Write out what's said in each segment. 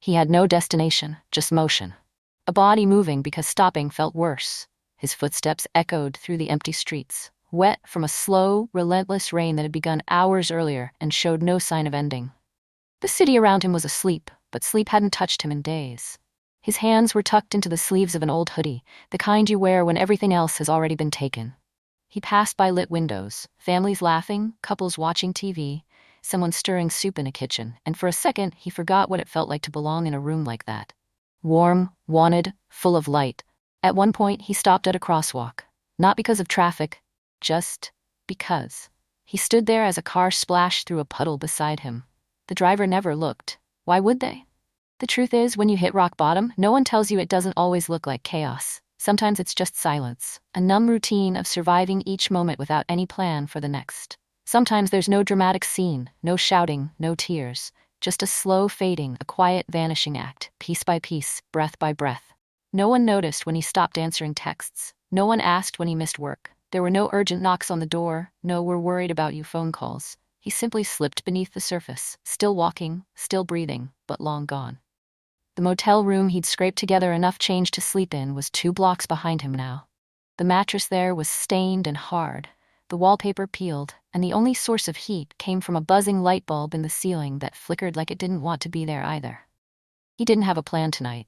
He had no destination, just motion. A body moving because stopping felt worse. His footsteps echoed through the empty streets, wet from a slow, relentless rain that had begun hours earlier and showed no sign of ending. The city around him was asleep, but sleep hadn't touched him in days. His hands were tucked into the sleeves of an old hoodie, the kind you wear when everything else has already been taken. He passed by lit windows, families laughing, couples watching TV, someone stirring soup in a kitchen, and for a second he forgot what it felt like to belong in a room like that. Warm, wanted, full of light. At one point he stopped at a crosswalk, not because of traffic, just because. He stood there as a car splashed through a puddle beside him. The driver never looked. Why would they? The truth is, when you hit rock bottom, no one tells you it doesn't always look like chaos. Sometimes it's just silence, a numb routine of surviving each moment without any plan for the next. Sometimes there's no dramatic scene, no shouting, no tears, just a slow fading, a quiet vanishing act, piece by piece, breath by breath. No one noticed when he stopped answering texts. No one asked when he missed work. There were no urgent knocks on the door, no "we're worried about you" phone calls. He simply slipped beneath the surface, still walking, still breathing, but long gone. The motel room he'd scraped together enough change to sleep in was 2 blocks behind him now. The mattress there was stained and hard, the wallpaper peeled, and the only source of heat came from a buzzing light bulb in the ceiling that flickered like it didn't want to be there either. He didn't have a plan tonight.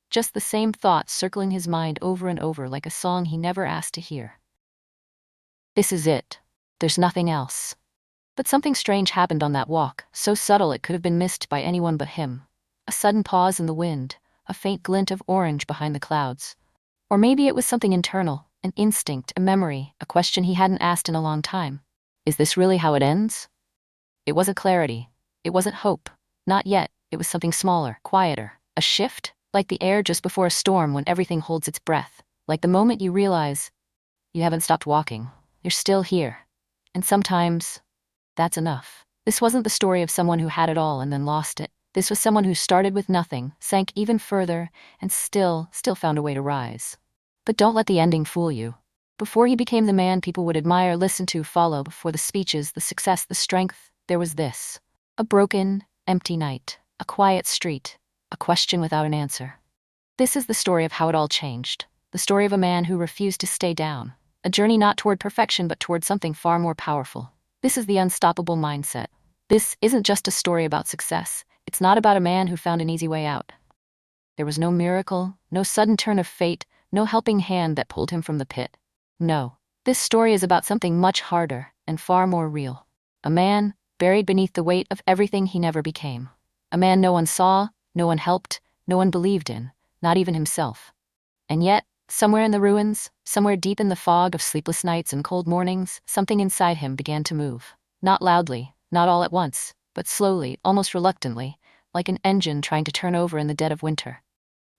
Just the same thoughts circling his mind over and over like a song he never asked to hear. This is it. There's nothing else. But something strange happened on that walk, so subtle it could have been missed by anyone but him. A sudden pause in the wind, a faint glint of orange behind the clouds. Or maybe it was something internal, an instinct, a memory, a question he hadn't asked in a long time. Is this really how it ends? It wasn't clarity. It wasn't hope. Not yet. It was something smaller, quieter. A shift, like the air just before a storm when everything holds its breath. Like the moment you realize you haven't stopped walking. You're still here. And sometimes that's enough. This wasn't the story of someone who had it all and then lost it. This was someone who started with nothing, sank even further, and still found a way to rise. But don't let the ending fool you. Before he became the man people would admire, listen to, follow, before the speeches, the success, the strength, there was this. A broken, empty night, a quiet street, a question without an answer. This is the story of how it all changed. The story of a man who refused to stay down. A journey not toward perfection but toward something far more powerful. This is the unstoppable mindset. This isn't just a story about success. It's not about a man who found an easy way out. There was no miracle, no sudden turn of fate, no helping hand that pulled him from the pit. No, this story is about something much harder and far more real. A man buried beneath the weight of everything he never became. A man no one saw, no one helped, no one believed in, not even himself. And yet, somewhere in the ruins, somewhere deep in the fog of sleepless nights and cold mornings, something inside him began to move. Not loudly, not all at once, but slowly, almost reluctantly, like an engine trying to turn over in the dead of winter.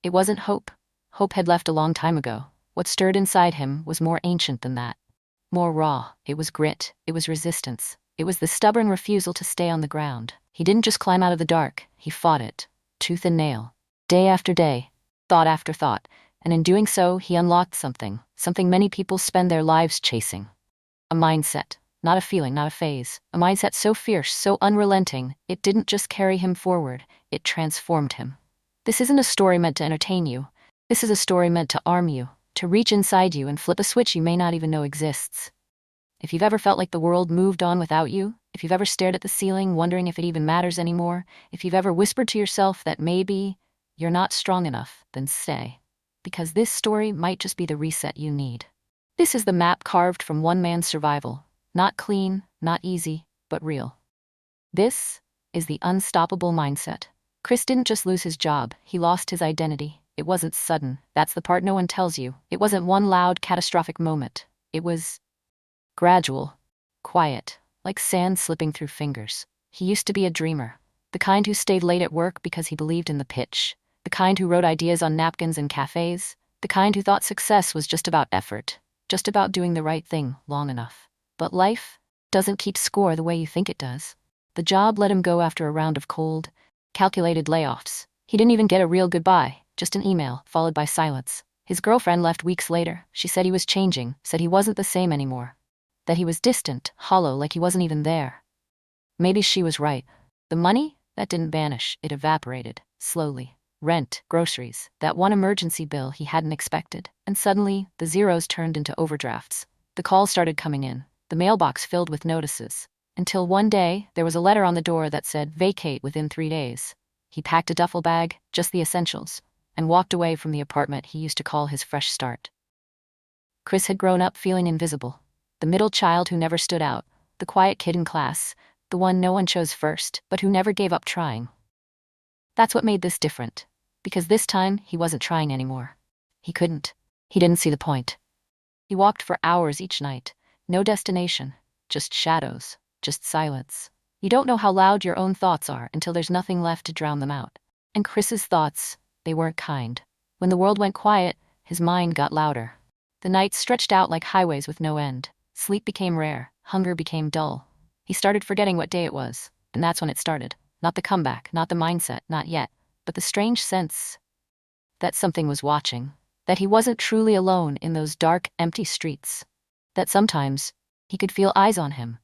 It wasn't hope. Hope had left a long time ago. What stirred inside him was more ancient than that. More raw. It was grit. It was resistance. It was the stubborn refusal to stay on the ground. He didn't just climb out of the dark. He fought it, tooth and nail, day after day, thought after thought, and in doing so, he unlocked something many people spend their lives chasing. A mindset. Not a feeling, not a phase. A mindset so fierce, so unrelenting, it didn't just carry him forward, it transformed him. This isn't a story meant to entertain you. This is a story meant to arm you, to reach inside you and flip a switch you may not even know exists. If you've ever felt like the world moved on without you, if you've ever stared at the ceiling wondering if it even matters anymore, if you've ever whispered to yourself that maybe you're not strong enough, then stay. Because this story might just be the reset you need. This is the map carved from one man's survival. Not clean, not easy, but real. This is the unstoppable mindset. Chris didn't just lose his job, he lost his identity. It wasn't sudden. That's the part no one tells you. It wasn't one loud, catastrophic moment. It was gradual, quiet, like sand slipping through fingers. He used to be a dreamer, the kind who stayed late at work because he believed in the pitch, the kind who wrote ideas on napkins in cafes, the kind who thought success was just about effort, just about doing the right thing long enough. But life doesn't keep score the way you think it does. The job let him go after a round of cold, calculated layoffs. He didn't even get a real goodbye, just an email, followed by silence. His girlfriend left weeks later. She said he was changing, said he wasn't the same anymore. That he was distant, hollow, like he wasn't even there. Maybe she was right. The money? That didn't vanish, it evaporated. slowly. Rent, groceries, that one emergency bill he hadn't expected, and suddenly, the zeros turned into overdrafts. The calls started coming in, the mailbox filled with notices, until one day, there was a letter on the door that said, "Vacate within 3 days." He packed a duffel bag, just the essentials, and walked away from the apartment he used to call his fresh start. Chris had grown up feeling invisible. The middle child who never stood out, the quiet kid in class, the one no one chose first, but who never gave up trying. That's what made this different. Because this time, he wasn't trying anymore. He couldn't. He didn't see the point. He walked for hours each night. No destination. Just shadows. Just silence. You don't know how loud your own thoughts are until there's nothing left to drown them out. And Chris's thoughts, they weren't kind. When the world went quiet, his mind got louder. The nights stretched out like highways with no end. Sleep became rare. Hunger became dull. He started forgetting what day it was. And that's when it started. Not the comeback, not the mindset, not yet. But the strange sense that something was watching. That he wasn't truly alone in those dark, empty streets. That sometimes, he could feel eyes on him.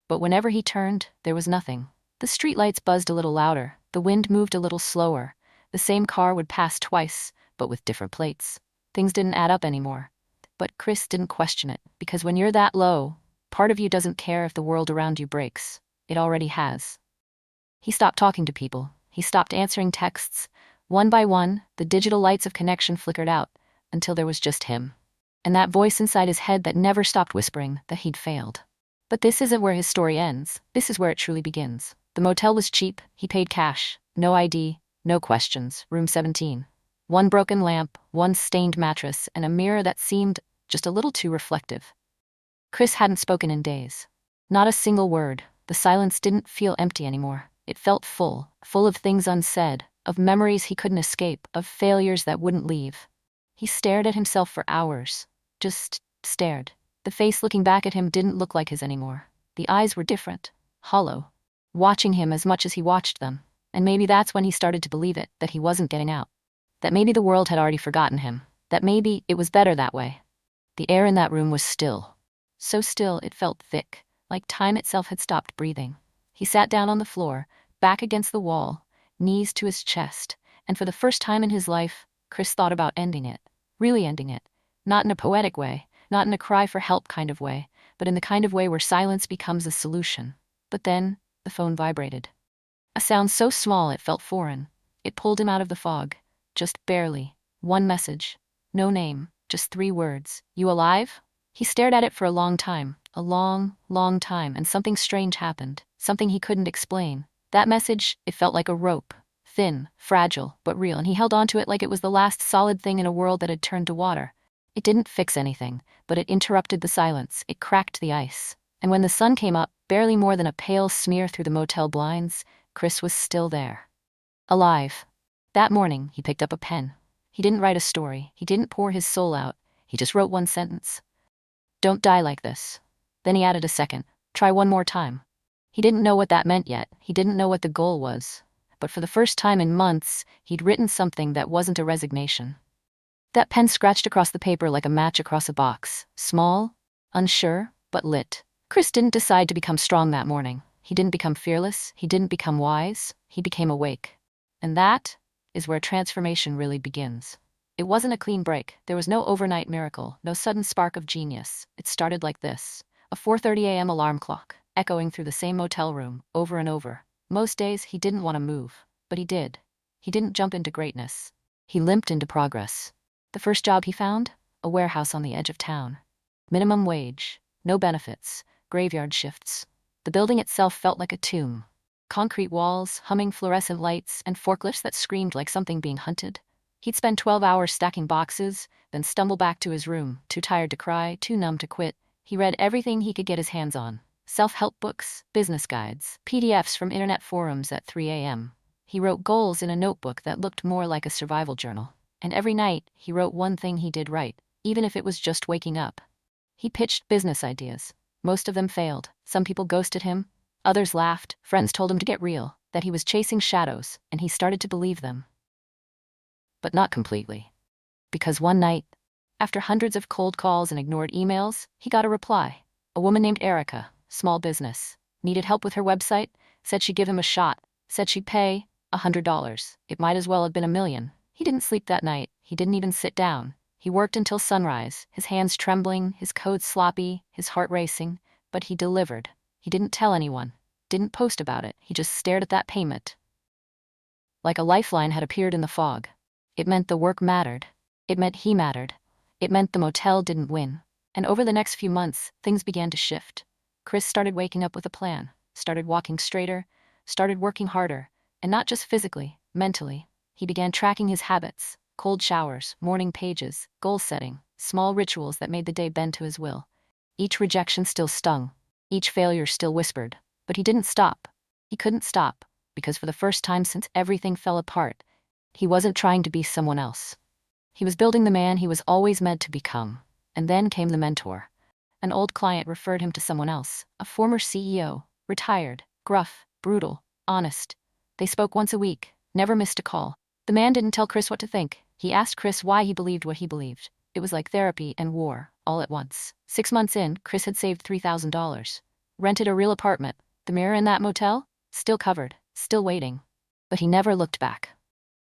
But whenever he turned, there was nothing. The streetlights buzzed a little louder. The wind moved a little slower. The same car would pass twice, but with different plates. Things didn't add up anymore. But Chris didn't question it, because when you're that low, part of you doesn't care if the world around you breaks. It already has. He stopped talking to people. He stopped answering texts. One by one, the digital lights of connection flickered out, until there was just him. And that voice inside his head that never stopped whispering that he'd failed. But this isn't where his story ends. This is where it truly begins. The motel was cheap. He paid cash. No ID. No questions. Room 17. One broken lamp, one stained mattress, and a mirror that seemed just a little too reflective. Chris hadn't spoken in days. Not a single word. The silence didn't feel empty anymore. It felt full. Full of things unsaid. Of memories he couldn't escape. Of failures that wouldn't leave. He stared at himself for hours. Just stared. The face looking back at him didn't look like his anymore. The eyes were different. Hollow. Watching him as much as he watched them. And maybe that's when he started to believe it, that he wasn't getting out. That maybe the world had already forgotten him. That maybe it was better that way. The air in that room was still. So still it felt thick, like time itself had stopped breathing. He sat down on the floor, back against the wall, knees to his chest, and for the first time in his life, Chris thought about ending it. Really ending it. Not in a poetic way, not in a cry for help kind of way, but in the kind of way where silence becomes a solution. But then, the phone vibrated. A sound so small it felt foreign. It pulled him out of the fog. Just barely. One message. No name. Just 3 words. "You alive?" He stared at it for a long time. A long, long time, and something strange happened. Something he couldn't explain. That message, it felt like a rope. Thin, fragile, but real, and he held onto it like it was the last solid thing in a world that had turned to water. It didn't fix anything, but it interrupted the silence. It cracked the ice. And when the sun came up, barely more than a pale smear through the motel blinds, Chris was still there. Alive. That morning, he picked up a pen. He didn't write a story. He didn't pour his soul out. He just wrote one sentence. "Don't die like this." Then he added a second. "Try one more time." He didn't know what that meant yet. He didn't know what the goal was. But for the first time in months, he'd written something that wasn't a resignation. That pen scratched across the paper like a match across a box. Small, unsure, but lit. Chris didn't decide to become strong that morning. He didn't become fearless. He didn't become wise. He became awake. And that is where transformation really begins. It wasn't a clean break. There was no overnight miracle, no sudden spark of genius. It started like this. A 4:30 a.m. alarm clock, echoing through the same motel room, over and over. Most days, he didn't want to move. But he did. He didn't jump into greatness. He limped into progress. The first job he found? A warehouse on the edge of town. Minimum wage. No benefits. Graveyard shifts. The building itself felt like a tomb. Concrete walls, humming fluorescent lights, and forklifts that screamed like something being hunted. He'd spend 12 hours stacking boxes, then stumble back to his room, too tired to cry, too numb to quit. He read everything he could get his hands on. Self-help books, business guides, PDFs from internet forums at 3 a.m. He wrote goals in a notebook that looked more like a survival journal. And every night, he wrote one thing he did right, even if it was just waking up. He pitched business ideas. Most of them failed. Some people ghosted him. Others laughed. Friends told him to get real, that he was chasing shadows, and he started to believe them. But not completely. Because one night, after hundreds of cold calls and ignored emails, he got a reply. A woman named Erica, small business, needed help with her website, said she'd give him a shot, said she'd pay, $100. It might as well have been $1 million. He didn't sleep that night. He didn't even sit down. He worked until sunrise, his hands trembling, his code sloppy, his heart racing, but he delivered. He didn't tell anyone, didn't post about it. He just stared at that payment. Like a lifeline had appeared in the fog. It meant the work mattered. It meant he mattered. It meant the motel didn't win. And over the next few months, things began to shift. Chris started waking up with a plan, started walking straighter, started working harder, and not just physically, mentally. He began tracking his habits, cold showers, morning pages, goal setting, small rituals that made the day bend to his will. Each rejection still stung. Each failure still whispered. But he didn't stop. He couldn't stop, because for the first time since everything fell apart, he wasn't trying to be someone else. He was building the man he was always meant to become. And then came the mentor. An old client referred him to someone else, a former CEO, retired, gruff, brutal, honest. They spoke once a week, never missed a call. The man didn't tell Chris what to think. He asked Chris why he believed what he believed. It was like therapy and war, all at once. 6 months in, Chris had saved $3,000. Rented a real apartment. The mirror in that motel? Still covered, still waiting. But he never looked back.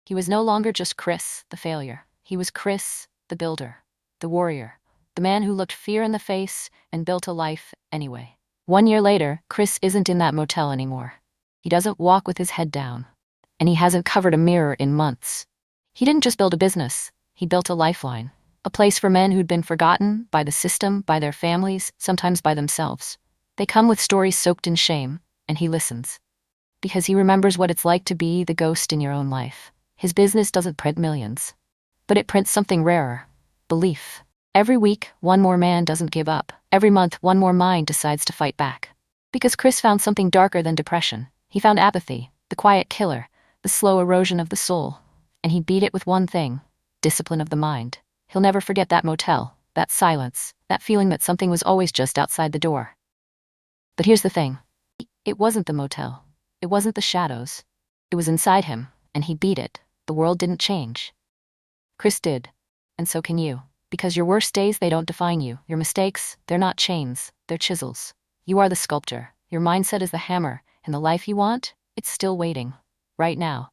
He was no longer just Chris, the failure. He was Chris, the builder, the warrior, the man who looked fear in the face and built a life anyway. 1 year later, Chris isn't in that motel anymore. He doesn't walk with his head down. And he hasn't covered a mirror in months. He didn't just build a business. He built a lifeline. A place for men who'd been forgotten by the system, by their families, sometimes by themselves. They come with stories soaked in shame, and he listens. Because he remembers what it's like to be the ghost in your own life. His business doesn't print millions. But it prints something rarer. Belief. Every week, one more man doesn't give up. Every month, one more mind decides to fight back. Because Chris found something darker than depression. He found apathy, the quiet killer, the slow erosion of the soul. And he beat it with one thing: discipline of the mind. He'll never forget that motel, that silence, that feeling that something was always just outside the door. But here's the thing. It wasn't the motel. It wasn't the shadows. It was inside him, and he beat it. The world didn't change. Chris did. And so can you. Because your worst days, they don't define you. Your mistakes, they're not chains, they're chisels. You are the sculptor. Your mindset is the hammer, and the life you want, it's still waiting. Right now.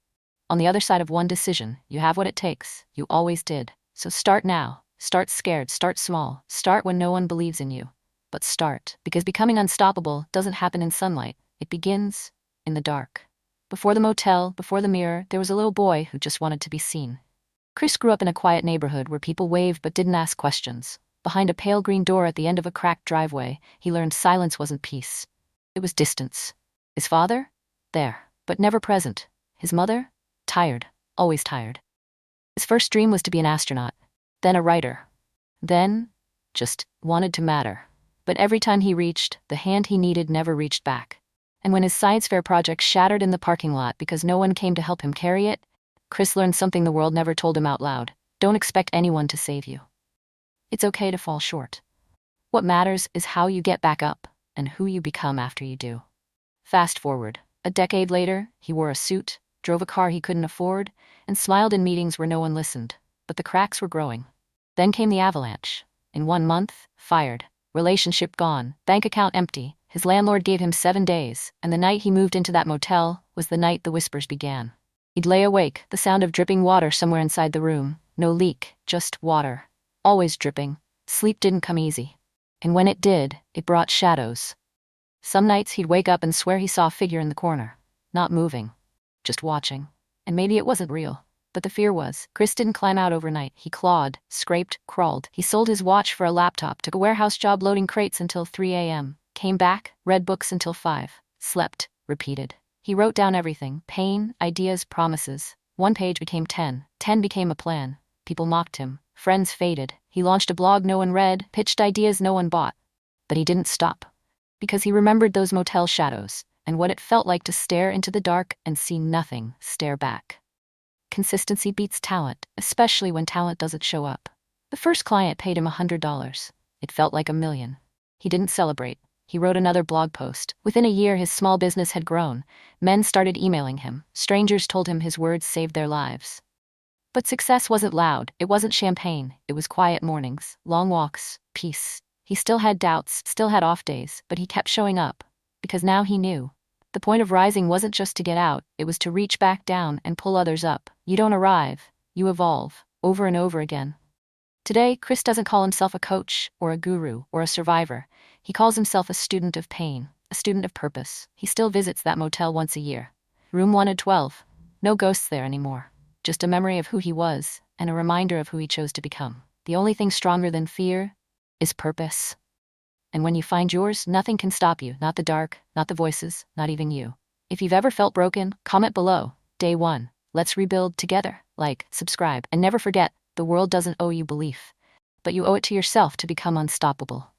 On the other side of one decision, you have what it takes. You always did. So start now. Start scared. Start small. Start when no one believes in you. But start. Because becoming unstoppable doesn't happen in sunlight. It begins in the dark. Before the motel, before the mirror, there was a little boy who just wanted to be seen. Chris grew up in a quiet neighborhood where people waved but didn't ask questions. Behind a pale green door at the end of a cracked driveway, he learned silence wasn't peace. It was distance. His father? There, but never present. His mother? Tired, always tired. His first dream was to be an astronaut, then a writer. Then, just wanted to matter. But every time he reached, the hand he needed never reached back. And when his science fair project shattered in the parking lot because no one came to help him carry it, Chris learned something the world never told him out loud. Don't expect anyone to save you. It's okay to fall short. What matters is how you get back up and who you become after you do. Fast forward. A decade later, he wore a suit, drove a car he couldn't afford, and smiled in meetings where no one listened. But the cracks were growing. Then came the avalanche. In 1 month, fired. Relationship gone. Bank account empty. His landlord gave him 7 days, and the night he moved into that motel was the night the whispers began. He'd lay awake, the sound of dripping water somewhere inside the room. No leak, just water. Always dripping. Sleep didn't come easy. And when it did, it brought shadows. Some nights he'd wake up and swear he saw a figure in the corner. Not moving. Just watching. And maybe it wasn't real. But the fear was. Chris didn't climb out overnight. He clawed, scraped, crawled. He sold his watch for a laptop, took a warehouse job loading crates until 3 a.m. Came back, read books until 5. Slept, repeated. He wrote down everything. Pain, ideas, promises. 1 page became 10. 10 became a plan. People mocked him. Friends faded. He launched a blog no one read, pitched ideas no one bought. But he didn't stop. Because he remembered those motel shadows, and what it felt like to stare into the dark and see nothing stare back. Consistency beats talent, especially when talent doesn't show up. The first client paid him $100. It felt like $1 million. He didn't celebrate. He wrote another blog post. Within a year, his small business had grown. Men started emailing him. Strangers told him his words saved their lives. But success wasn't loud. It wasn't champagne. It was quiet mornings, long walks, peace. He still had doubts, still had off days, but he kept showing up. Because now he knew. The point of rising wasn't just to get out, it was to reach back down and pull others up. You don't arrive, you evolve, over and over again. Today, Chris doesn't call himself a coach, or a guru, or a survivor. He calls himself a student of pain, a student of purpose. He still visits that motel once a year. Room 112. No ghosts there anymore. Just a memory of who he was, and a reminder of who he chose to become. The only thing stronger than fear is purpose. And when you find yours, nothing can stop you. Not the dark, not the voices, not even you. If you've ever felt broken, comment below. Day 1. Let's rebuild together. Like, subscribe, and never forget, the world doesn't owe you belief, but you owe it to yourself to become unstoppable.